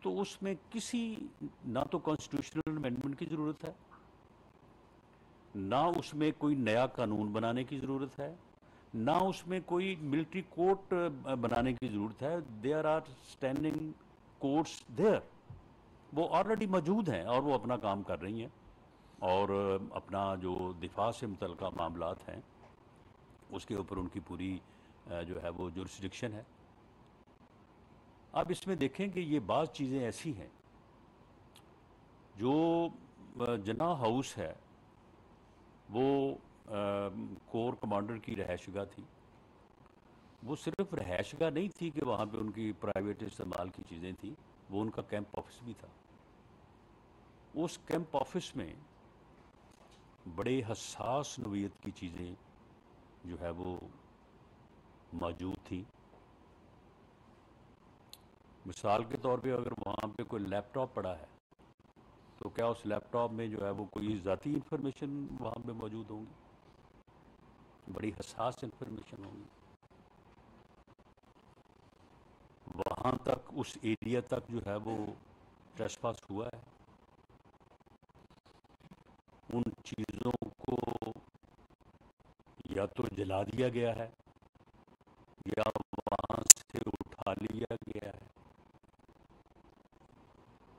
تو اس میں کسی نہ تو کانسٹیٹیوشنل امینڈمنٹ کی ضرورت ہے، نہ اس میں کوئی نیا قانون بنانے کی ضرورت ہے، نہ اس میں کوئی ملٹری کورٹ بنانے کی ضرورت ہے. دیر آر اسٹینڈنگ کورٹس دیر، وہ آلریڈی موجود ہیں اور وہ اپنا کام کر رہی ہیں، اور اپنا جو دفاع سے متعلقہ معاملات ہیں اس کے اوپر ان کی پوری جو ہے وہ جورسڈکشن ہے. اب اس میں دیکھیں کہ یہ بعض چیزیں ایسی ہیں جو جناح ہاؤس ہے وہ کور کمانڈر کی رہائش گاہ تھی. وہ صرف رہائش گاہ نہیں تھی کہ وہاں پہ ان کی پرائیویٹ استعمال کی چیزیں تھیں، وہ ان کا کیمپ آفس بھی تھا. اس کیمپ آفس میں بڑے حساس نوعیت کی چیزیں جو ہے وہ موجود تھیں. مثال کے طور پہ اگر وہاں پہ کوئی لیپ ٹاپ پڑا ہے تو کیا اس لیپ ٹاپ میں جو ہے وہ کوئی ذاتی انفارمیشن وہاں پہ موجود ہوں گی؟ بڑی حساس انفارمیشن ہوگی. وہاں تک اس ایریا تک جو ہے وہ ٹریس پاس ہوا ہے. ان چیزوں کو یا تو جلا دیا گیا ہے یا وہاں سے اٹھا لیا گیا ہے.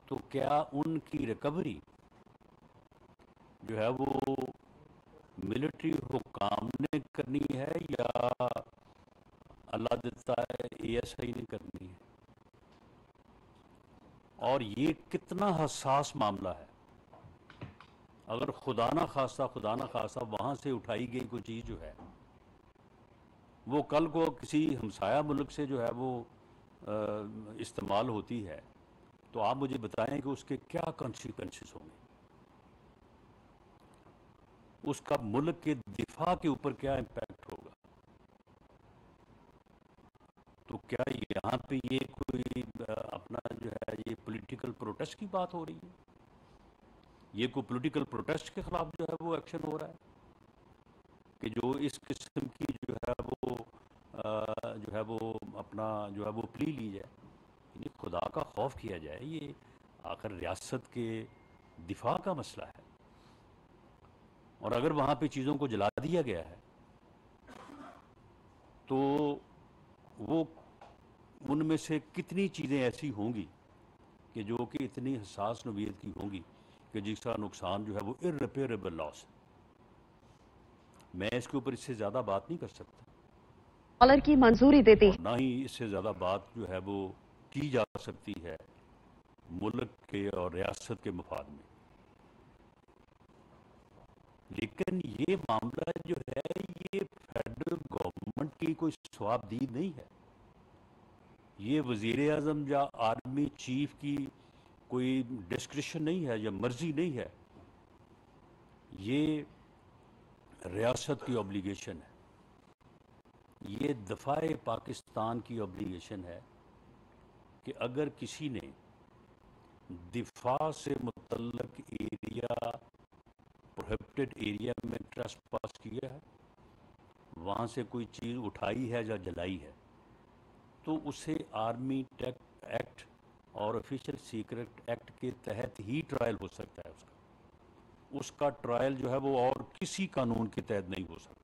تو کیا ان کی ریکوری جو ہے وہ ملٹری حکام نے کرنی ہے یا اللہ دیتا ہے اے ایس آئی نے کرنی ہے؟ اور یہ کتنا حساس معاملہ ہے. اگر خدا نہ خواستہ وہاں سے اٹھائی گئی کوئی چیز جو ہے وہ کل کو کسی ہمسایہ ملک سے جو ہے وہ استعمال ہوتی ہے تو آپ مجھے بتائیں کہ اس کے کیا کانسیکوینسز ہوں گے، اس کا ملک کے دفاع کے اوپر کیا امپیکٹ ہوگا. تو کیا یہاں پہ یہ کوئی اپنا جو ہے یہ پولیٹیکل پروٹیسٹ کی بات ہو رہی ہے؟ یہ کوئی پولیٹیکل پروٹیسٹ کے خلاف جو ہے وہ ایکشن ہو رہا ہے کہ جو اس قسم کی جو ہے وہ اپنا جو ہے وہ پلی لی جائے؟ یعنی خدا کا خوف کیا جائے. یہ آخر ریاست کے دفاع کا مسئلہ ہے، اور اگر وہاں پہ چیزوں کو جلا دیا گیا ہے تو وہ ان میں سے کتنی چیزیں ایسی ہوں گی کہ جو کہ اتنی حساس نوعیت کی ہوں گی کہ جس کا نقصان جو ہے وہ irreparable لاس ہے. میں اس کے اوپر اس سے زیادہ بات نہیں کر سکتا ڈالر کی منظوری دیتی اور نہ ہی اس سے زیادہ بات جو ہے وہ کی جا سکتی ہے ملک کے اور ریاست کے مفاد میں. لیکن یہ معاملہ جو ہے یہ فیڈرل گورنمنٹ کی کوئی ثوابدید نہیں ہے. یہ وزیر اعظم یا آرمی چیف کی کوئی ڈسکریشن نہیں ہے یا مرضی نہیں ہے. یہ ریاست کی اوبلیگیشن ہے. یہ دفاع پاکستان کی اوبلیگیشن ہے کہ اگر کسی نے دفاع سے متعلق ایریا پروہیبٹڈ ایریا میں ٹریس پاس کیا ہے، وہاں سے کوئی چیز اٹھائی ہے یا جلائی ہے، تو اسے آرمی ایکٹ اور آفیشیل سیکرٹ ایکٹ کے تحت ہی ٹرائل ہو سکتا ہے. اس کا ٹرائل جو ہے وہ اور کسی قانون کے تحت نہیں ہو سکتا.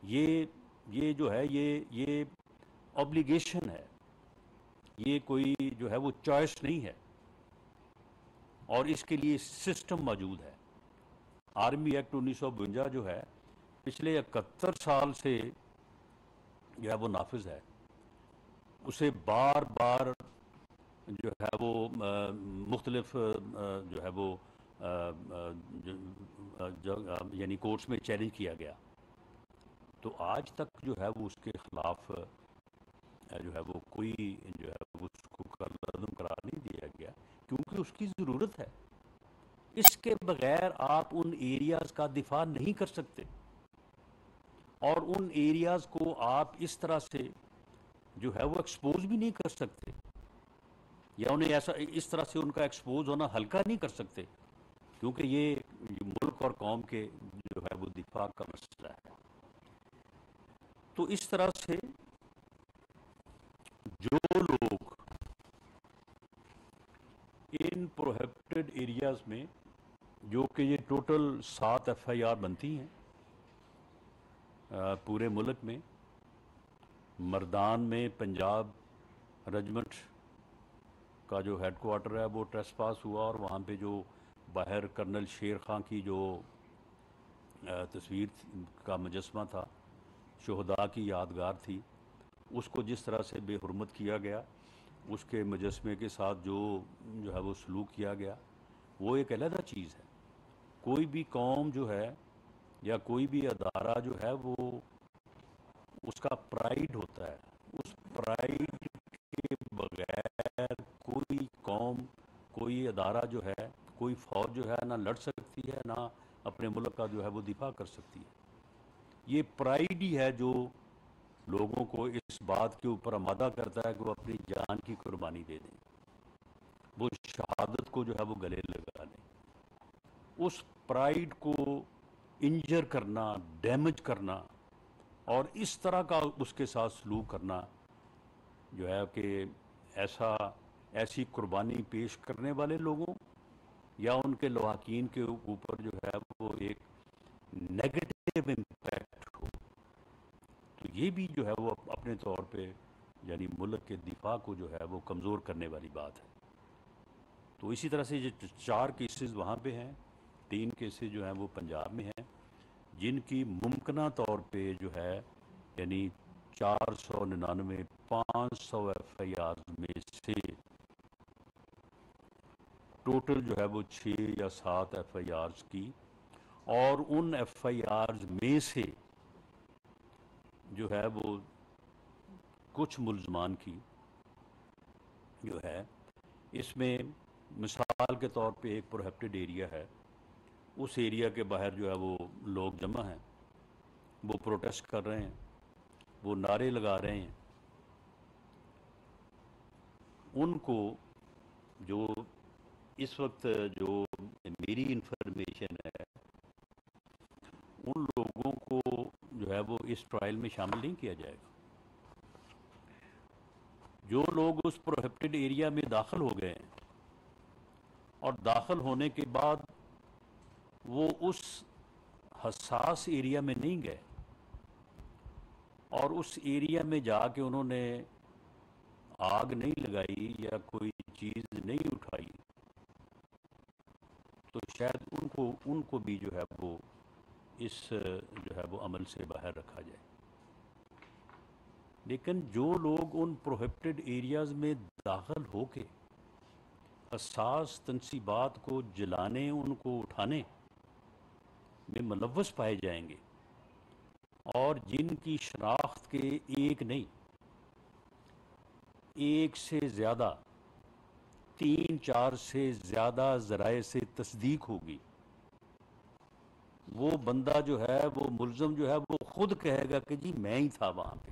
یہ جو ہے یہ اوبلیگیشن ہے، یہ کوئی جو ہے وہ چوائس نہیں ہے، اور اس کے لیے سسٹم موجود ہے. آرمی ایکٹ 1952 جو ہے پچھلے 71 سال سے جو ہے وہ نافذ ہے. اسے بار بار جو ہے وہ مختلف جو ہے وہ یعنی کورٹس میں چیلنج کیا گیا، تو آج تک جو ہے وہ اس کے خلاف جو ہے وہ کوئی جو ہے وہ اس کو قدم قرار نہیں دیا گیا، کیونکہ اس کی ضرورت ہے. اس کے بغیر آپ ان ایریاز کا دفاع نہیں کر سکتے، اور ان ایریاز کو آپ اس طرح سے جو ہے وہ ایکسپوز بھی نہیں کر سکتے، یا انہیں اس طرح سے ان کا ایکسپوز ہونا ہلکا نہیں کر سکتے، کیونکہ یہ ملک اور قوم کے جو ہے وہ دفاع کا مسئلہ ہے. تو اس طرح سے جو لوگ پروہیبٹڈ ایریاز میں جو کہ یہ ٹوٹل 7 FIR بنتی ہیں پورے ملک میں. مردان میں پنجاب رجمنٹ کا جو ہیڈ کوارٹر ہے وہ ٹریس پاس ہوا، اور وہاں پہ جو باہر کرنل شیر خان کی جو تصویر کا مجسمہ تھا، شہداء کی یادگار تھی، اس کو جس طرح سے بے حرمت کیا گیا، اس کے مجسمے کے ساتھ جو ہے وہ سلوک کیا گیا، وہ ایک علیحدہ چیز ہے. کوئی بھی قوم جو ہے یا کوئی بھی ادارہ جو ہے وہ اس کا پرائیڈ ہوتا ہے. اس پرائیڈ کے بغیر کوئی قوم، کوئی ادارہ جو ہے، کوئی فوج جو ہے نہ لڑ سکتی ہے، نہ اپنے ملک کا جو ہے وہ دفاع کر سکتی ہے. یہ پرائیڈ ہی ہے جو لوگوں کو اس بات کے اوپر آمادہ کرتا ہے کہ وہ اپنی جان کی قربانی دے دیں، وہ شہادت کو جو ہے وہ گلے لگا لیں. اس پرائیڈ کو انجر کرنا، ڈیمیج کرنا اور اس طرح کا اس کے ساتھ سلوک کرنا جو ہے کہ ایسی قربانی پیش کرنے والے لوگوں یا ان کے لواحقین کے اوپر جو ہے وہ ایک نیگیٹو امپیکٹ ہو، تو یہ بھی جو ہے وہ اپنے طور پہ یعنی ملک کے دفاع کو جو ہے وہ کمزور کرنے والی بات ہے. تو اسی طرح سے یہ 4 کیسز وہاں پہ ہیں، 3 کیسز جو ہیں وہ پنجاب میں ہیں، جن کی ممکنہ طور پہ جو ہے یعنی 499 500 FIR میں سے ٹوٹل جو ہے وہ 6 یا 7 FIR کی، اور ان FIR میں سے جو ہے وہ کچھ ملزمان کی جو ہے، اس میں مثال کے طور پہ ایک پروہیبٹڈ ایریا ہے، اس ایریا کے باہر جو ہے وہ لوگ جمع ہیں، وہ پروٹیسٹ کر رہے ہیں، وہ نعرے لگا رہے ہیں. ان کو جو اس وقت جو میری انفارمیشن ہے، ان لوگوں کو جو ہے وہ اس ٹرائل میں شامل نہیں کیا جائے گا. جو لوگ اس پروہیبٹڈ ایریا میں داخل ہو گئے ہیں اور داخل ہونے کے بعد وہ اس حساس ایریا میں نہیں گئے اور اس ایریا میں جا کے انہوں نے آگ نہیں لگائی یا کوئی چیز نہیں اٹھائی، تو شاید ان کو بھی جو ہے وہ اس جو ہے وہ عمل سے باہر رکھا جائے. لیکن جو لوگ ان پروہیبٹڈ ایریاز میں داخل ہو کے حساس تنصیبات کو جلانے، ان کو اٹھانے میں ملوث پائے جائیں گے، اور جن کی شناخت کے ایک نہیں، ایک سے زیادہ، 3-4 سے زیادہ ذرائع سے تصدیق ہوگی، وہ بندہ جو ہے، وہ ملزم جو ہے وہ خود کہے گا کہ جی میں ہی تھا وہاں پہ،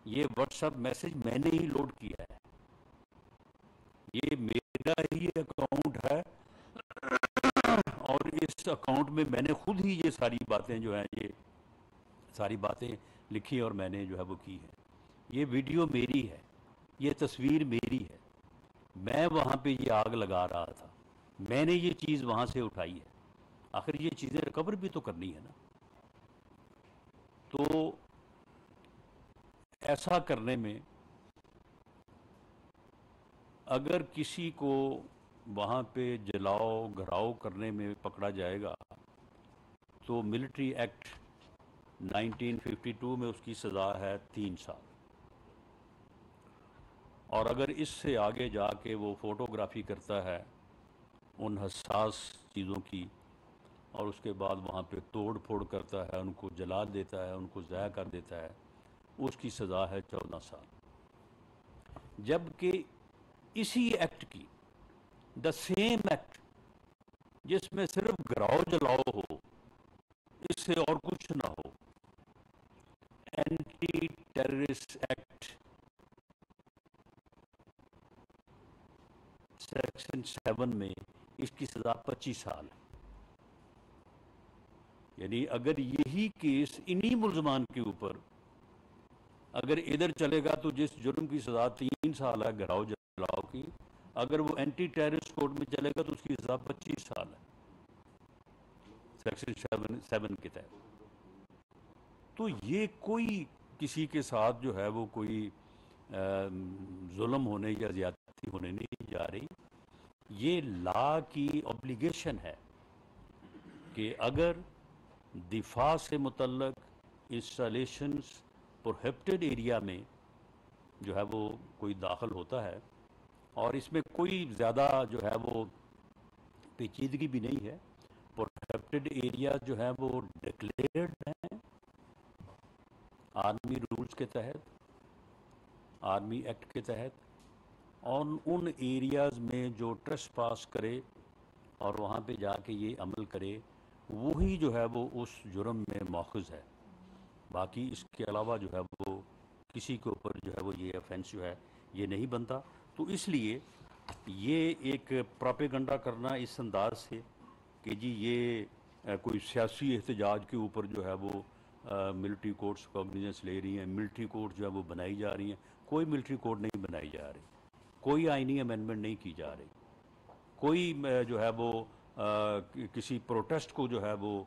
یہ واٹس ایپ میسج میں نے ہی لوڈ کیا ہے، یہ میرا ہی اکاؤنٹ ہے، اور اس اکاؤنٹ میں نے خود ہی یہ ساری باتیں جو ہیں، یہ ساری باتیں لکھی اور میں نے جو ہے وہ کی ہے، یہ ویڈیو میری ہے، یہ تصویر میری ہے، میں وہاں پہ یہ آگ لگا رہا تھا، میں نے یہ چیز وہاں سے اٹھائی ہے. آخر یہ چیزیں ریکور بھی تو کرنی ہے نا. تو ایسا کرنے میں اگر کسی کو وہاں پہ جلاؤ گھراؤ کرنے میں پکڑا جائے گا تو ملٹری ایکٹ 1952 میں اس کی سزا ہے 3 سال، اور اگر اس سے آگے جا کے وہ فوٹوگرافی کرتا ہے ان حساس چیزوں کی اور اس کے بعد وہاں پہ توڑ پھوڑ کرتا ہے، ان کو جلا دیتا ہے، ان کو ضائع کر دیتا ہے، اس کی سزا ہے 14 سال. جبکہ اسی ایکٹ کی، دا سیم ایکٹ جس میں صرف گراؤ جلاؤ ہو، اس سے اور کچھ نہ ہو، اینٹی ٹیررسٹ ایکٹ سیکشن 7 میں اس کی سزا 25 سال ہے. یعنی اگر یہی کیس انہی ملزمان کے اوپر اگر ادھر چلے گا تو جس جرم کی سزا 3 سال ہے گراؤ جلاؤ کی، اگر وہ اینٹی ٹیررسٹ کوڈ میں چلے گا تو اس کی سزا 25 سال ہے سیکشن 7 کے تحت. تو یہ کوئی کسی کے ساتھ جو ہے وہ کوئی ظلم ہونے یا زیادتی ہونے نہیں جا رہی. یہ لا کی اوبلیگیشن ہے کہ اگر دفاع سے متعلق انسٹالیشنز پروہیبٹڈ ایریا میں جو ہے وہ کوئی داخل ہوتا ہے اور اس میں کوئی زیادہ جو ہے وہ پیچیدگی بھی نہیں ہے. پروہیبٹڈ ایریا جو ہے وہ ڈکلیئرڈ ہیں آرمی رولز کے تحت، آرمی ایکٹ کے تحت. اور ان ایریاز میں جو ٹریس پاس کرے اور وہاں پہ جا کے یہ عمل کرے وہی جو ہے وہ اس جرم میں مؤخذ ہے. باقی اس کے علاوہ جو ہے وہ کسی کے اوپر جو ہے وہ یہ افینس جو ہے یہ نہیں بنتا. تو اس لیے یہ ایک پراپیگنڈا کرنا اس انداز سے کہ جی یہ کوئی سیاسی احتجاج کے اوپر جو ہے وہ ملٹری کورٹس کاگنیزنس لے رہی ہیں، ملٹری کورٹ جو ہے وہ بنائی جا رہی ہیں. کوئی ملٹری کورٹ نہیں بنائی جا رہی، کوئی آئینی امینڈمنٹ نہیں کی جا رہی، کوئی جو ہے وہ کسی پروٹیسٹ کو جو ہے وہ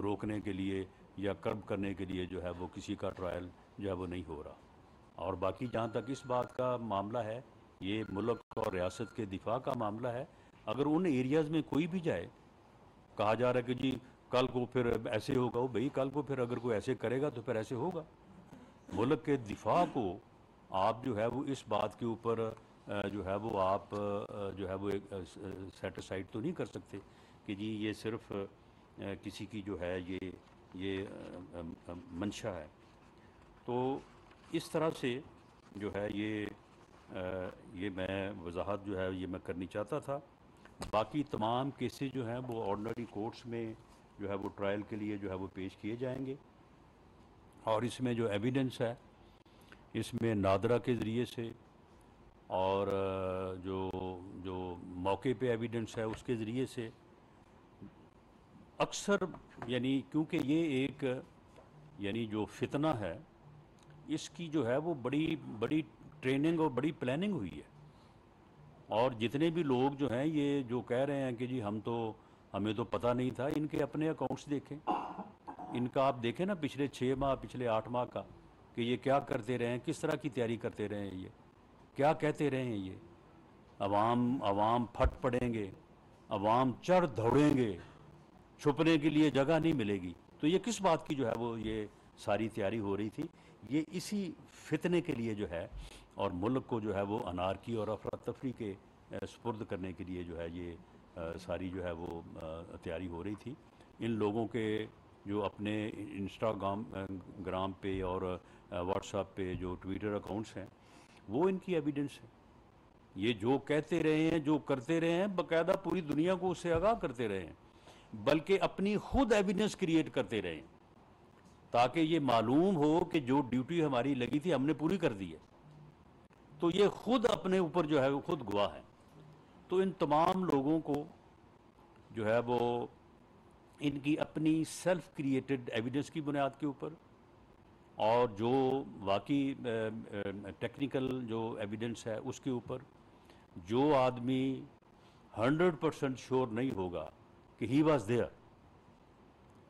روکنے کے لیے یا کرب کرنے کے لیے جو ہے وہ کسی کا ٹرائل جو ہے وہ نہیں ہو رہا. اور باقی جہاں تک اس بات کا معاملہ ہے یہ ملک اور ریاست کے دفاع کا معاملہ ہے. اگر ان ایریاز میں کوئی بھی جائے، کہا جا رہا ہے کہ جی کل کو پھر ایسے ہوگا، وہ بھئی کل کو پھر اگر کوئی ایسے کرے گا تو پھر ایسے ہوگا. ملک کے دفاع کو آپ جو ہے وہ اس بات کے اوپر جو ہے وہ آپ جو ہے وہ سیٹسفائیڈ تو نہیں کر سکتے کہ جی یہ صرف کسی کی جو ہے یہ منشا ہے. تو اس طرح سے جو ہے یہ میں وضاحت جو ہے یہ میں کرنی چاہتا تھا. باقی تمام کیسز جو ہیں وہ آرڈنری کورٹس میں جو ہے وہ ٹرائل کے لیے جو ہے وہ پیش کیے جائیں گے. اور اس میں جو ایویڈنس ہے اس میں نادرہ کے ذریعے سے اور جو موقع پہ ایویڈنس ہے اس کے ذریعے سے اکثر یعنی کیونکہ یہ ایک یعنی جو فتنہ ہے اس کی جو ہے وہ بڑی ٹریننگ اور بڑی پلاننگ ہوئی ہے. اور جتنے بھی لوگ جو ہیں یہ جو کہہ رہے ہیں کہ جی ہمیں تو پتہ نہیں تھا، ان کے اپنے اکاؤنٹس دیکھیں، ان کا آپ دیکھیں نا پچھلے 6 ماہ پچھلے 8 ماہ کا کہ یہ کیا کرتے رہے ہیں، کس طرح کی تیاری کرتے رہے ہیں، یہ کیا کہتے رہے ہیں. یہ عوام پھٹ پڑیں گے، عوام چڑھ دوڑیں گے، چھپنے کے لیے جگہ نہیں ملے گی. تو یہ کس بات کی جو ہے وہ یہ ساری تیاری ہو رہی تھی؟ یہ اسی فتنے کے لیے جو ہے اور ملک کو جو ہے وہ انارکی اور افراتفری کے سپرد کرنے کے لیے جو ہے یہ ساری جو ہے وہ تیاری ہو رہی تھی. ان لوگوں کے جو اپنے انسٹاگرام پہ اور واٹس ایپ پہ جو ٹویٹر اکاؤنٹس ہیں وہ ان کی ایویڈنس ہے. یہ جو کہتے رہے ہیں جو کرتے رہے ہیں باقاعدہ پوری دنیا کو اس سے آگاہ کرتے رہے ہیں، بلکہ اپنی خود ایویڈنس کریٹ کرتے رہے ہیں تاکہ یہ معلوم ہو کہ جو ڈیوٹی ہماری لگی تھی ہم نے پوری کر دی ہے. تو یہ خود اپنے اوپر جو ہے وہ خود گواہ ہے. تو ان تمام لوگوں کو جو ہے وہ ان کی اپنی سیلف کریٹڈ ایویڈنس کی بنیاد کے اوپر اور جو واقعی ٹیکنیکل جو ایویڈنس ہے اس کے اوپر جو آدمی 100% شور نہیں ہوگا کہ ہی واز دیئر،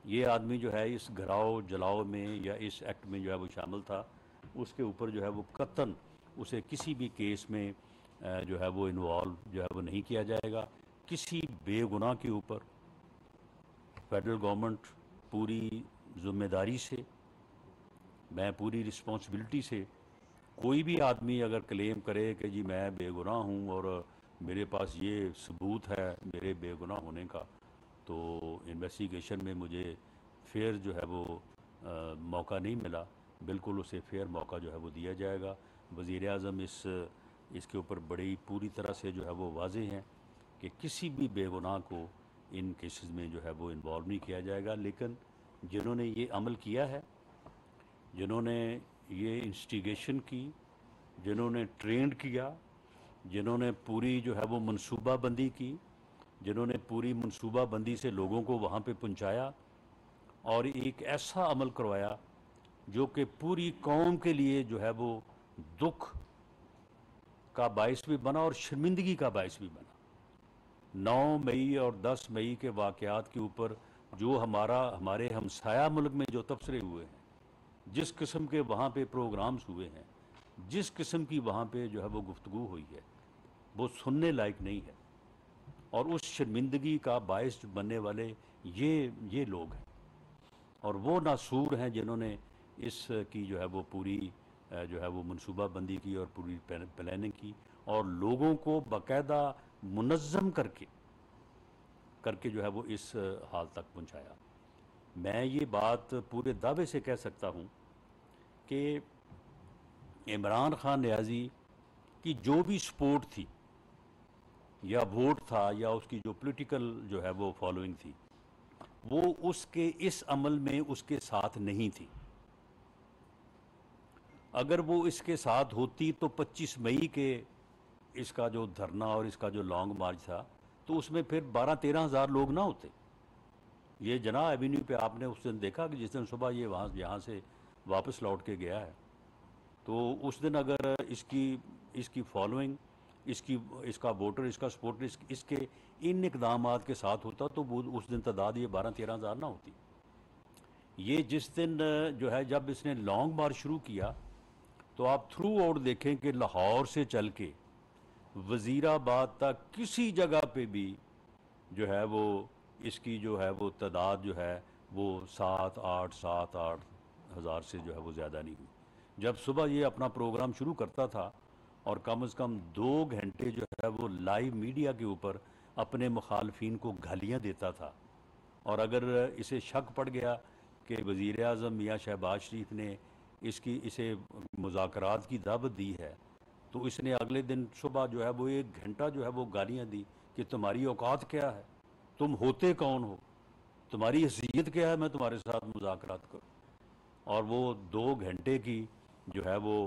یہ آدمی جو ہے اس گھراؤ جلاؤ میں یا اس ایکٹ میں جو ہے وہ شامل تھا، اس کے اوپر جو ہے وہ قطعاً اسے کسی بھی کیس میں جو ہے وہ انوالو جو ہے وہ نہیں کیا جائے گا. کسی بے گناہ کے اوپر فیڈرل گورنمنٹ پوری ذمہ داری سے، میں پوری رسپانسبلٹی سے، کوئی بھی آدمی اگر کلیم کرے کہ جی میں بے گناہ ہوں اور میرے پاس یہ ثبوت ہے میرے بے گناہ ہونے کا، تو انویسٹیگیشن میں مجھے فیئر جو ہے وہ موقع نہیں ملا. بالکل اسے فیئر موقع جو ہے وہ دیا جائے گا. وزیر اعظم اس کے اوپر بڑی پوری طرح سے جو ہے وہ واضح ہیں کہ کسی بھی بے گناہ کو ان کیسز میں جو ہے وہ انوالو نہیں کیا جائے گا. لیکن جنہوں نے یہ عمل کیا ہے، جنہوں نے یہ انسٹیگیشن کی، جنہوں نے ٹرینڈ کیا، جنہوں نے پوری جو ہے وہ منصوبہ بندی کی، جنہوں نے پوری منصوبہ بندی سے لوگوں کو وہاں پہ پہنچایا اور ایک ایسا عمل کروایا جو کہ پوری قوم کے لیے جو ہے وہ دکھ کا باعث بھی بنا اور شرمندگی کا باعث بھی بنا۔ 9 مئی اور 10 مئی کے واقعات کے اوپر جو ہمارے ہمسایہ ملک میں جو تبصرے ہوئے ہیں، جس قسم کے وہاں پہ پروگرامز ہوئے ہیں، جس قسم کی وہاں پہ جو ہے وہ گفتگو ہوئی ہے، وہ سننے لائق نہیں ہے۔ اور اس شرمندگی کا باعث بننے والے یہ لوگ ہیں، اور وہ ناسور ہیں جنہوں نے اس کی جو ہے وہ پوری جو ہے وہ منصوبہ بندی کی اور پوری پلاننگ کی، اور لوگوں کو باقاعدہ منظم کر کے جو ہے وہ اس حال تک پہنچایا۔ میں یہ بات پورے دعوے سے کہہ سکتا ہوں کہ عمران خان نیازی کی جو بھی سپورٹ تھی یا ووٹ تھا یا اس کی جو پولیٹیکل جو ہے وہ فالوئنگ تھی، وہ اس کے اس عمل میں اس کے ساتھ نہیں تھی۔ اگر وہ اس کے ساتھ ہوتی تو 25 مئی کے اس کا جو دھرنا اور اس کا جو لانگ مارچ تھا، تو اس میں پھر 12-13 ہزار لوگ نہ ہوتے۔ یہ جناح ایوینیو پہ آپ نے اس دن دیکھا کہ جس دن صبح یہ یہاں سے واپس لوٹ کے گیا ہے، تو اس دن اگر اس کی فالوئنگ، اس کا ووٹر، اس کا سپورٹر اس کے ان اقدامات کے ساتھ ہوتا تو وہ اس دن تعداد یہ 12-13 ہزار نہ ہوتی۔ یہ جس دن جو ہے جب اس نے لانگ مارچ شروع کیا، تو آپ تھرو آؤٹ دیکھیں کہ لاہور سے چل کے وزیر آباد تک کسی جگہ پہ بھی جو ہے وہ اس کی جو ہے وہ تعداد جو ہے وہ 7-8 ہزار سے جو ہے وہ زیادہ نہیں ہوئی۔ جب صبح یہ اپنا پروگرام شروع کرتا تھا اور کم از کم 2 گھنٹے جو ہے وہ لائیو میڈیا کے اوپر اپنے مخالفین کو گالیاں دیتا تھا، اور اگر اسے شک پڑ گیا کہ وزیر اعظم میاں شہباز شریف نے اسے مذاکرات کی دعوت دی ہے، تو اس نے اگلے دن صبح جو ہے وہ 1 گھنٹہ جو ہے وہ گالیاں دی کہ تمہاری اوقات کیا ہے، تم ہوتے کون ہو، تمہاری حیثیت کیا ہے میں تمہارے ساتھ مذاکرات کروں۔ اور وہ 2 گھنٹے کی جو ہے وہ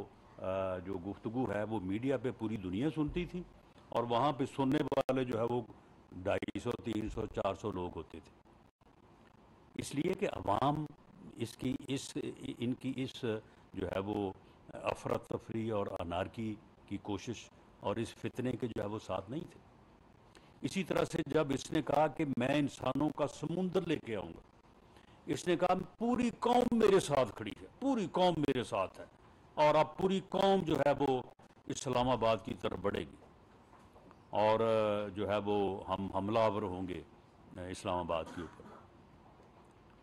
جو گفتگو ہے وہ میڈیا پہ پوری دنیا سنتی تھی، اور وہاں پہ سننے والے جو ہے وہ 250 300 400 لوگ ہوتے تھے۔ اس لیے کہ عوام ان کی اس جو ہے وہ افراتفری اور انارکی کی کوشش اور اس فتنے کے جو ہے وہ ساتھ نہیں تھے۔ اسی طرح سے جب اس نے کہا کہ میں انسانوں کا سمندر لے کے آؤں گا، اس نے کہا پوری قوم میرے ساتھ کھڑی ہے، پوری قوم میرے ساتھ ہے، اور اب پوری قوم جو ہے وہ اسلام آباد کی طرف بڑھے گی، اور جو ہے وہ ہم حملہ آور ہوں گے اسلام آباد کے اوپر۔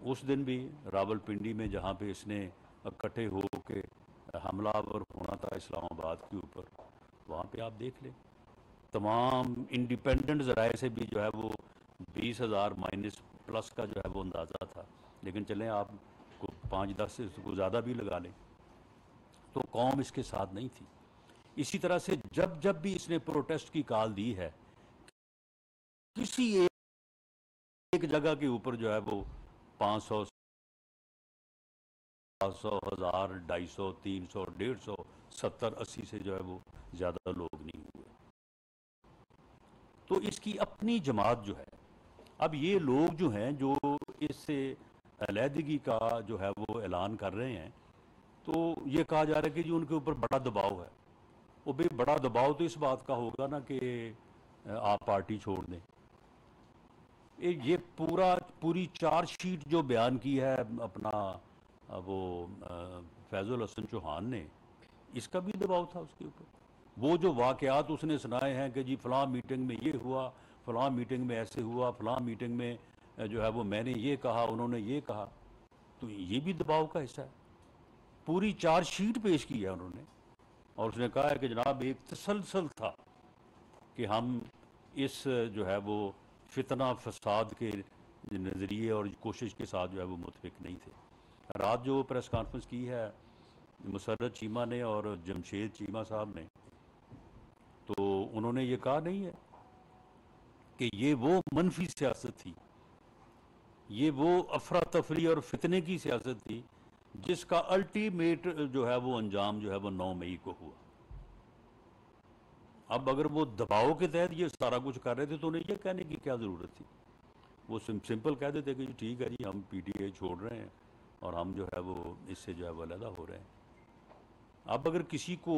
اس دن بھی راول پنڈی میں جہاں پہ اس نے اکٹھے ہو کے حملہ آور ہونا تھا اسلام آباد کے اوپر، وہاں پہ آپ دیکھ لیں تمام انڈیپینڈنٹ ذرائع سے بھی جو ہے وہ 20,000 مائنس پلس کا جو ہے وہ اندازہ تھا، لیکن چلیں آپ کو 5-10 سے کو زیادہ بھی لگا لیں، تو قوم اس کے ساتھ نہیں تھی۔ اسی طرح سے جب بھی اس نے پروٹیسٹ کی کال دی ہے، کسی ایک جگہ کے اوپر جو ہے وہ 500 700 1000 250 300 150 70 80 سے جو ہے وہ زیادہ لوگ نہیں ہوئے۔ تو اس کی اپنی جماعت جو ہے، اب یہ لوگ جو ہیں جو اس سے علیحدگی کا جو ہے وہ اعلان کر رہے ہیں، تو یہ کہا جا رہا ہے کہ جی ان کے اوپر بڑا دباؤ ہے۔ وہ بھی بڑا دباؤ تو اس بات کا ہوگا نا کہ آپ پارٹی چھوڑ دیں۔ یہ پوری چارج شیٹ جو بیان کی ہے اپنا وہ فیض الحسن چوہان نے، اس کا بھی دباؤ تھا اس کے اوپر۔ وہ جو واقعات اس نے سنائے ہیں کہ جی فلاں میٹنگ میں یہ ہوا، فلاں میٹنگ میں ایسے ہوا، فلاں میٹنگ میں جو ہے وہ میں نے یہ کہا، انہوں نے یہ کہا، تو یہ بھی دباؤ کا حصہ ہے۔ پوری چارج شیٹ پیش کی ہے انہوں نے، اور اس نے کہا ہے کہ جناب ایک تسلسل تھا کہ ہم اس جو ہے وہ فتنہ فساد کے نظریے اور کوشش کے ساتھ جو ہے وہ متفق نہیں تھے۔ رات جو پریس کانفرنس کی ہے مسرت چیمہ نے اور جمشید چیمہ صاحب نے، تو انہوں نے یہ کہا نہیں ہے کہ یہ وہ منفی سیاست تھی، یہ وہ افراتفری اور فتنے کی سیاست تھی جس کا الٹیمیٹ جو ہے وہ انجام جو ہے وہ 9 مئی کو ہوا۔ اب اگر وہ دباؤ کے تحت یہ سارا کچھ کر رہے تھے تو انہیں یہ کہنے کی کیا ضرورت تھی؟ وہ سمپل کہہ دیتے کہ جی ٹھیک ہے جی ہم پی ٹی آئی چھوڑ رہے ہیں اور ہم جو ہے وہ اس سے جو ہے وہ علیحدہ ہو رہے ہیں۔ اب اگر کسی کو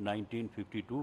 1952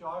4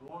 2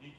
DG